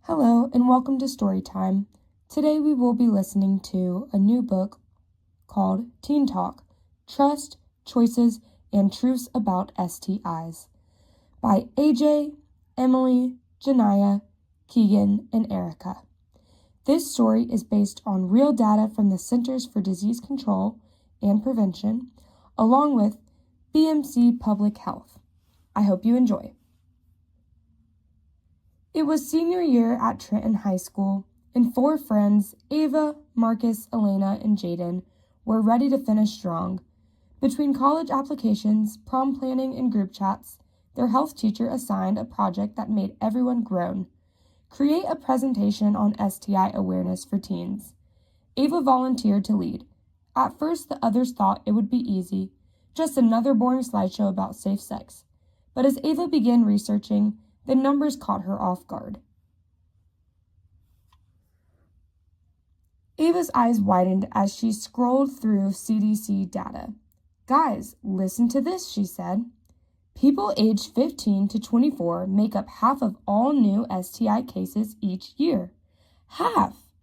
Hello and welcome to Storytime. Today we will be listening to a new book called Teen Talk, Trust, Choices, and Truths About STIs by AJ, Emily, Janiyah, Keegan, and Erica. This story is based on real data from the Centers for Disease Control and Prevention, along with BMC Public Health. I hope you enjoy. It was senior year at Trenton High School, and 4 friends, Ava, Marcus, Elena, and Jaden, were ready to finish strong. Between college applications, prom planning, and group chats, their health teacher assigned a project that made everyone groan. Create a presentation on STI awareness for teens. Ava volunteered to lead. At first, the others thought it would be easy, just another boring slideshow about safe sex. But as Ava began researching, the numbers caught her off guard. Ava's eyes widened as she scrolled through CDC data. "Guys, listen to this," she said. "People aged 15 to 24 make up half of all new STI cases each year. Half!"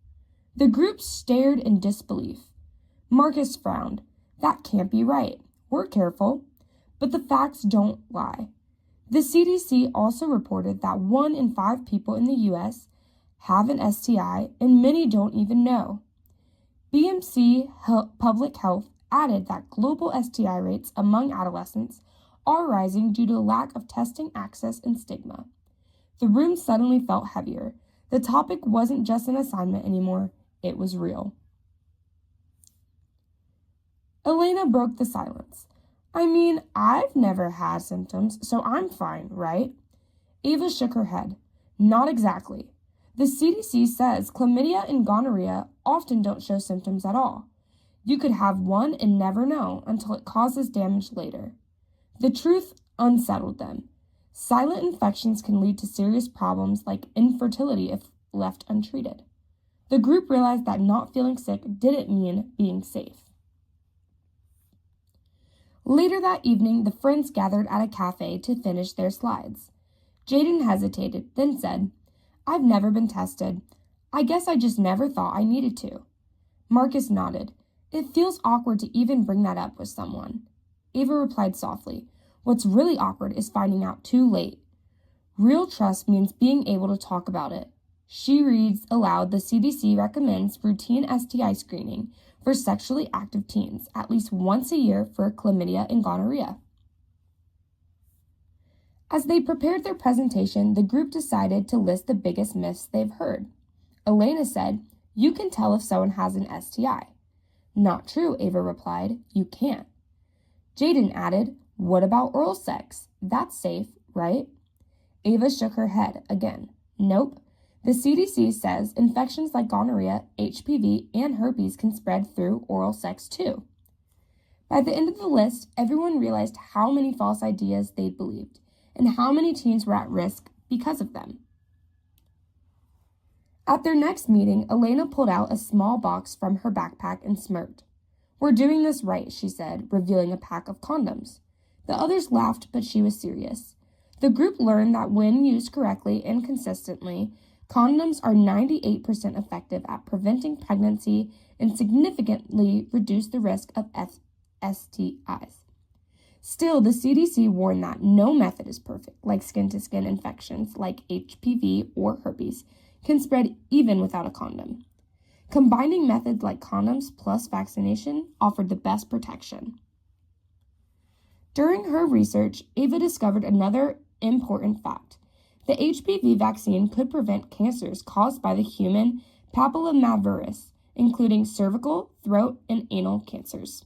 The group stared in disbelief. Marcus frowned. "That can't be right. We're careful." But the facts don't lie. The CDC also reported that 1 in 5 people in the U.S. have an STI, and many don't even know. BMC Public Health added that global STI rates among adolescents are rising due to lack of testing access and stigma. The room suddenly felt heavier. The topic wasn't just an assignment anymore, it was real. Elena broke the silence. "I mean, I've never had symptoms, so I'm fine, right?" Ava shook her head. "Not exactly. The CDC says chlamydia and gonorrhea often don't show symptoms at all. You could have one and never know until it causes damage later." The truth unsettled them. Silent infections can lead to serious problems like infertility if left untreated. The group realized that not feeling sick didn't mean being safe. Later that evening, the friends gathered at a cafe to finish their slides. Jaden hesitated, then said, "I've never been tested. I guess I just never thought I needed to." Marcus nodded. "It feels awkward to even bring that up with someone." Ava replied softly, "What's really awkward is finding out too late. Real trust means being able to talk about it." She reads aloud, "The CDC recommends routine STI screening for sexually active teens at least once a year for chlamydia and gonorrhea." As they prepared their presentation, the group decided to list the biggest myths they've heard. Elena said, "You can tell if someone has an STI." "Not true," Ava replied. "You can't." Jaden added, "What about oral sex? That's safe, right?" Ava shook her head again. "Nope. The CDC says infections like gonorrhea, HPV, and herpes can spread through oral sex too." By the end of the list, everyone realized how many false ideas they'd believed and how many teens were at risk because of them. At their next meeting, Elena pulled out a small box from her backpack and smirked. "We're doing this right," she said, revealing a pack of condoms. The others laughed, but she was serious. The group learned that when used correctly and consistently, condoms are 98% effective at preventing pregnancy and significantly reduce the risk of STIs. Still, the CDC warned that no method is perfect, like skin-to-skin infections like HPV or herpes can spread even without a condom. Combining methods like condoms plus vaccination offered the best protection. During her research, Ava discovered another important fact. The HPV vaccine could prevent cancers caused by the human papillomavirus, including cervical, throat, and anal cancers.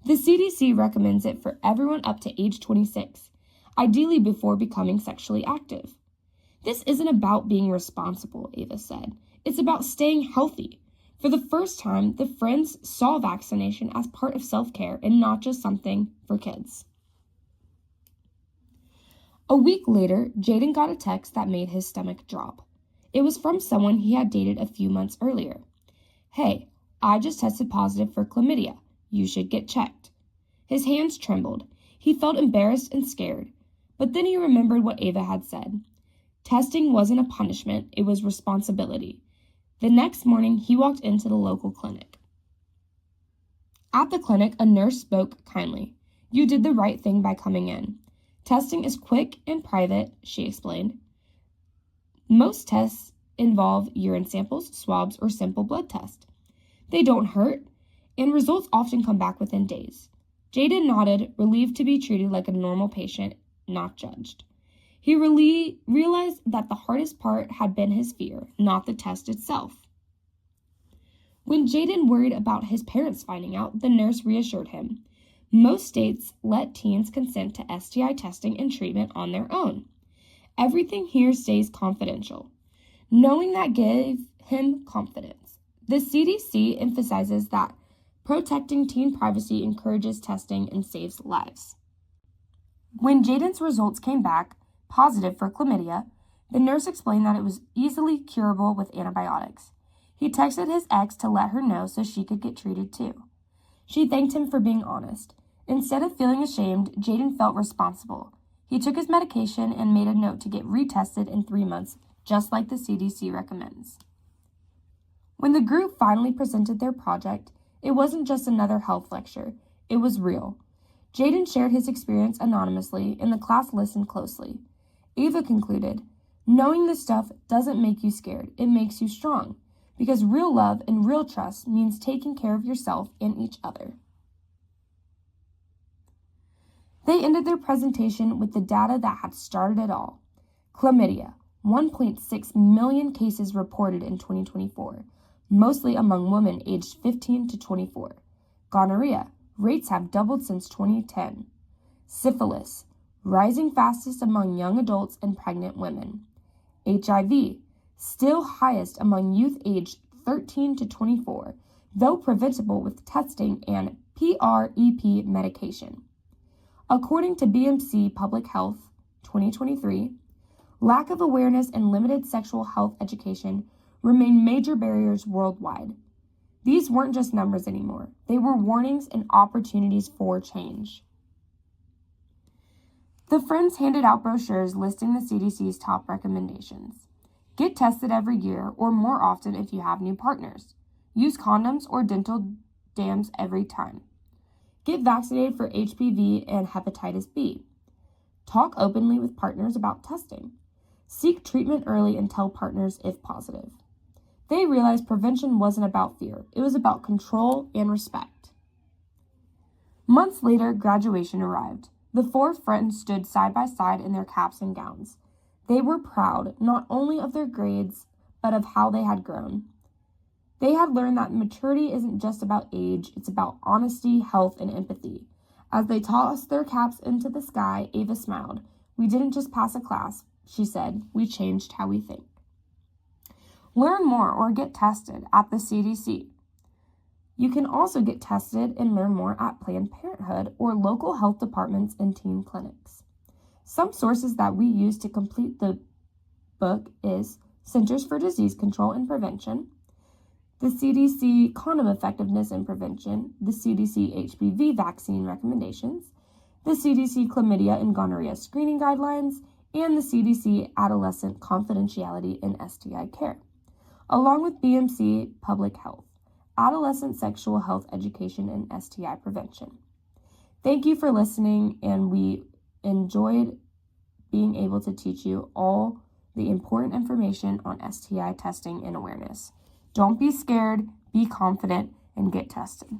The CDC recommends it for everyone up to age 26, ideally before becoming sexually active. "This isn't about being responsible," Ava said. "It's about staying healthy." For the first time, the friends saw vaccination as part of self-care and not just something for kids. A week later, Jaden got a text that made his stomach drop. It was from someone he had dated a few months earlier. "Hey, I just tested positive for chlamydia. You should get checked." His hands trembled. He felt embarrassed and scared. But then he remembered what Ava had said. Testing wasn't a punishment, it was responsibility. The next morning, he walked into the local clinic. At the clinic, a nurse spoke kindly. "You did the right thing by coming in. Testing is quick and private," she explained. "Most tests involve urine samples, swabs, or simple blood tests. They don't hurt, and results often come back within days." Jaden nodded, relieved to be treated like a normal patient, not judged. He realized that the hardest part had been his fear, not the test itself. When Jaden worried about his parents finding out, the nurse reassured him. Most states let teens consent to STI testing and treatment on their own. Everything here stays confidential. Knowing that gave him confidence. The CDC emphasizes that protecting teen privacy encourages testing and saves lives. When Jaden's results came back positive for chlamydia, the nurse explained that it was easily curable with antibiotics. He texted his ex to let her know so she could get treated too. She thanked him for being honest. Instead of feeling ashamed, Jaden felt responsible. He took his medication and made a note to get retested in 3 months, just like the CDC recommends. When the group finally presented their project, it wasn't just another health lecture. It was real. Jaden shared his experience anonymously, and the class listened closely. Ava concluded, "Knowing this stuff doesn't make you scared. It makes you strong. Because real love and real trust means taking care of yourself and each other." They ended their presentation with the data that had started it all. Chlamydia, 1.6 million cases reported in 2024, mostly among women aged 15 to 24. Gonorrhea, rates have doubled since 2010. Syphilis, rising fastest among young adults and pregnant women. HIV, still highest among youth aged 13 to 24, though preventable with testing and PrEP medication. According to BMC Public Health 2023, lack of awareness and limited sexual health education remain major barriers worldwide. These weren't just numbers anymore. They were warnings and opportunities for change. The friends handed out brochures listing the CDC's top recommendations. Get tested every year or more often if you have new partners. Use condoms or dental dams every time. Get vaccinated for HPV and hepatitis B. Talk openly with partners about testing. Seek treatment early and tell partners if positive. They realized prevention wasn't about fear. It was about control and respect. Months later, graduation arrived. The 4 friends stood side by side in their caps and gowns. They were proud not only of their grades, but of how they had grown. They had learned that maturity isn't just about age, it's about honesty, health, and empathy. As they tossed their caps into the sky, Ava smiled. "We didn't just pass a class," she said. "We changed how we think." Learn more or get tested at the CDC. You can also get tested and learn more at Planned Parenthood or local health departments and teen clinics. Some sources that we use to complete the book is Centers for Disease Control and Prevention, the CDC Condom Effectiveness and Prevention, the CDC HPV vaccine recommendations, the CDC Chlamydia and Gonorrhea screening guidelines, and the CDC Adolescent Confidentiality in STI Care, along with BMC Public Health, Adolescent Sexual Health Education and STI Prevention. Thank you for listening, and we enjoyed being able to teach you all the important information on STI testing and awareness. Don't be scared, be confident, and get tested.